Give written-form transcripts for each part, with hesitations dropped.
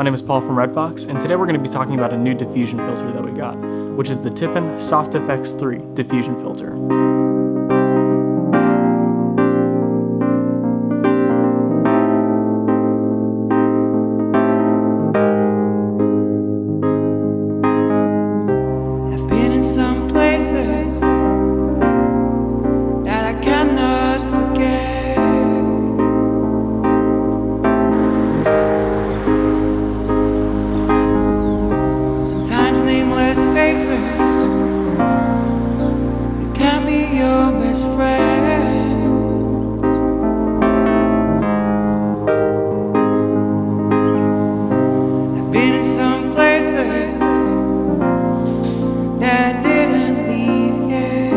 My name is Paul from Red Fox, and today we're going to be talking about a new diffusion filter that we got, which is the Tiffen Soft FX 3 diffusion filter. I've been in some places that I cannot forget. Sometimes nameless faces, it can be your best friends. I've been in some places that I didn't leave yet.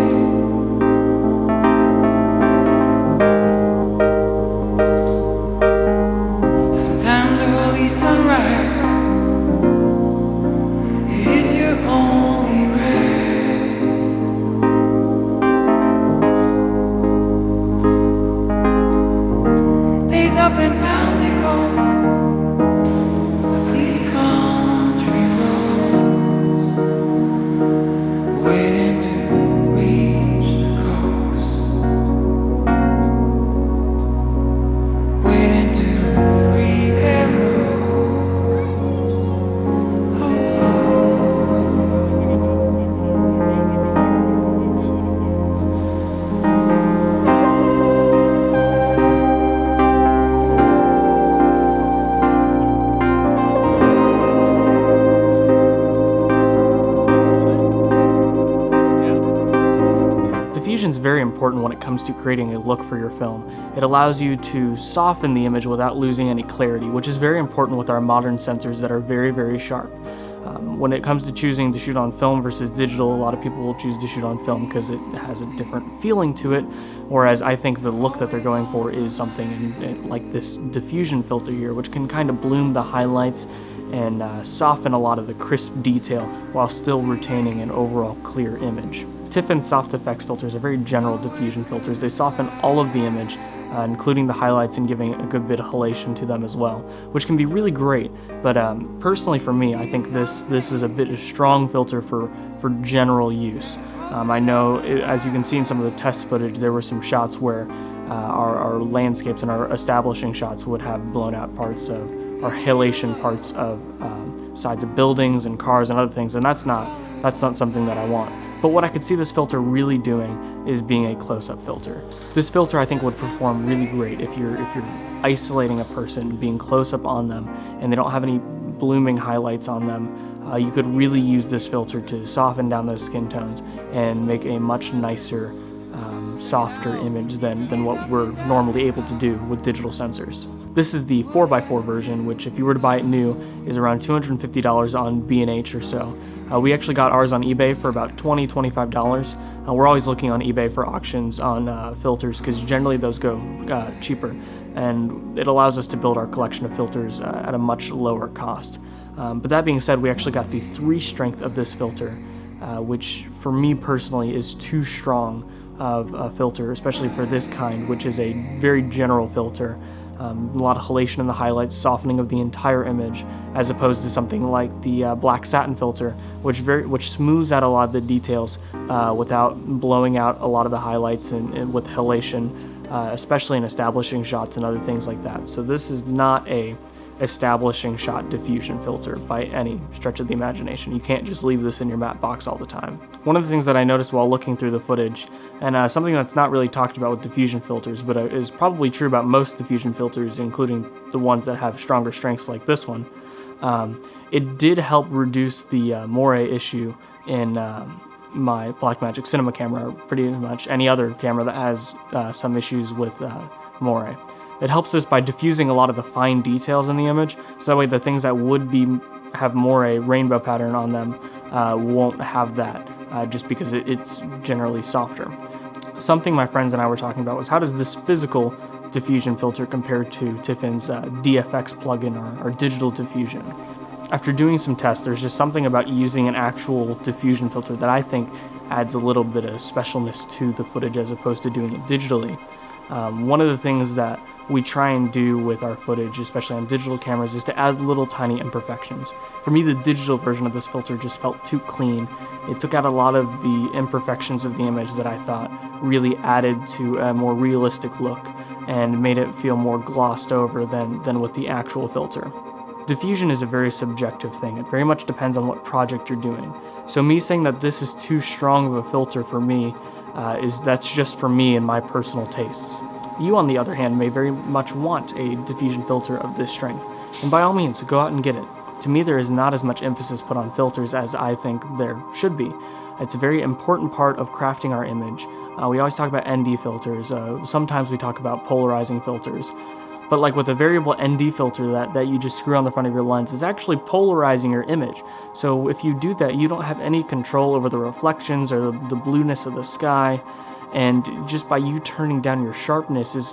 Sometimes the holy sunrise, it is your only rest. Days up and down they go, up these country roads, waiting to reach the coast, waiting to free their loads. Diffusion is very important when it comes to creating a look for your film. It allows you to soften the image without losing any clarity, which is very important with our modern sensors that are very, very sharp. When it comes to choosing to shoot on film versus digital, a lot of people will choose to shoot on film because it has a different feeling to it, whereas I think the look that they're going for is something like this diffusion filter here, which can kind of bloom the highlights and soften a lot of the crisp detail while still retaining an overall clear image. Tiffen Soft FX filters are very general diffusion filters. They soften all of the image, including the highlights and giving a good bit of halation to them as well, which can be really great. But personally for me, I think this is a bit of strong filter for general use. I know, as you can see in some of the test footage, there were some shots where our landscapes and our establishing shots would have blown out parts of, or halation parts of sides of buildings and cars and other things, and that's not something that I want. But what I could see this filter really doing is being a close-up filter. This filter I think would perform really great if you're isolating a person, being close-up on them, and they don't have any blooming highlights on them. You could really use this filter to soften down those skin tones and make a much nicer, softer image than what we're normally able to do with digital sensors. This is the 4x4 version, which if you were to buy it new is around $250 on B&H or so. We actually got ours on eBay for about $20, $25. We're always looking on eBay for auctions on filters because generally those go cheaper, and it allows us to build our collection of filters at a much lower cost. But that being said, we actually got the 3 strength of this filter, which for me personally is too strong of a filter, especially for this kind, which is a very general filter. A lot of halation in the highlights, softening of the entire image, as opposed to something like the black Satin filter, which smooths out a lot of the details without blowing out a lot of the highlights and with halation, especially in establishing shots and other things like that. So this is not a establishing shot diffusion filter by any stretch of the imagination. You can't just leave this in your matte box all the time. One of the things that I noticed while looking through the footage, and something that's not really talked about with diffusion filters, but is probably true about most diffusion filters, including the ones that have stronger strengths like this one, it did help reduce the moire issue in my Blackmagic cinema camera, or pretty much any other camera that has some issues with moire. It helps us by diffusing a lot of the fine details in the image, so that way the things that would have more a rainbow pattern on them won't have that, just because it's generally softer. Something my friends and I were talking about was, how does this physical diffusion filter compare to Tiffen's DFX plugin or digital diffusion? After doing some tests, there's just something about using an actual diffusion filter that I think adds a little bit of specialness to the footage as opposed to doing it digitally. One of the things that we try and do with our footage, especially on digital cameras, is to add little tiny imperfections. For me, the digital version of this filter just felt too clean. It took out a lot of the imperfections of the image that I thought really added to a more realistic look and made it feel more glossed over than with the actual filter. Diffusion is a very subjective thing. It very much depends on what project you're doing. So me saying that this is too strong of a filter for me, that's just for me and my personal tastes. You, on the other hand, may very much want a diffusion filter of this strength, and by all means, go out and get it. To me, there is not as much emphasis put on filters as I think there should be. It's a very important part of crafting our image. We always talk about ND filters. Sometimes we talk about polarizing filters. But like with a variable ND filter that you just screw on the front of your lens, it's actually polarizing your image. So if you do that, you don't have any control over the reflections or the blueness of the sky. And just by you turning down your sharpness is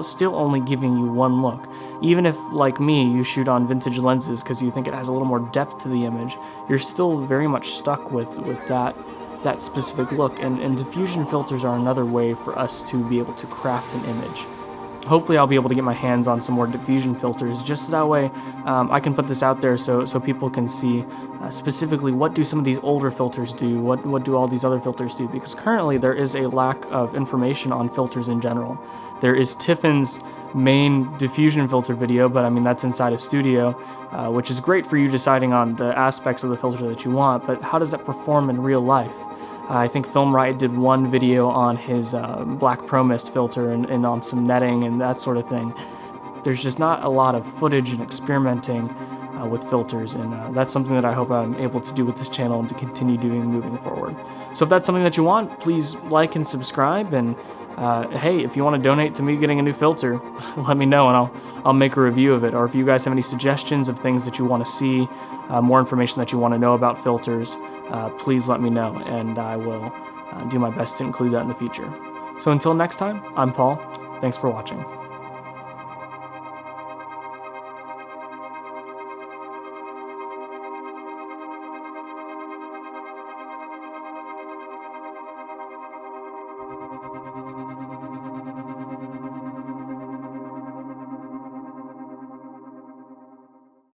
still only giving you one look. Even if, like me, you shoot on vintage lenses because you think it has a little more depth to the image, you're still very much stuck with that specific look. And diffusion filters are another way for us to be able to craft an image. Hopefully I'll be able to get my hands on some more diffusion filters, just so that way I can put this out there so people can see specifically what do some of these older filters do, what do all these other filters do, because currently there is a lack of information on filters in general. There is Tiffen's main diffusion filter video, but I mean that's inside a studio, which is great for you deciding on the aspects of the filter that you want, but how does that perform in real life? I think Film Riot did one video on his Black Pro Mist filter and on some netting and that sort of thing. There's just not a lot of footage and experimenting with filters, and that's something that I hope I'm able to do with this channel and to continue doing moving forward. So if that's something that you want, please like and subscribe, and hey, if you want to donate to me getting a new filter, let me know and I'll make a review of it. Or if you guys have any suggestions of things that you want to see, more information that you want to know about filters, please let me know, and I will do my best to include that in the future. So until next time, I'm Paul. Thanks for watching.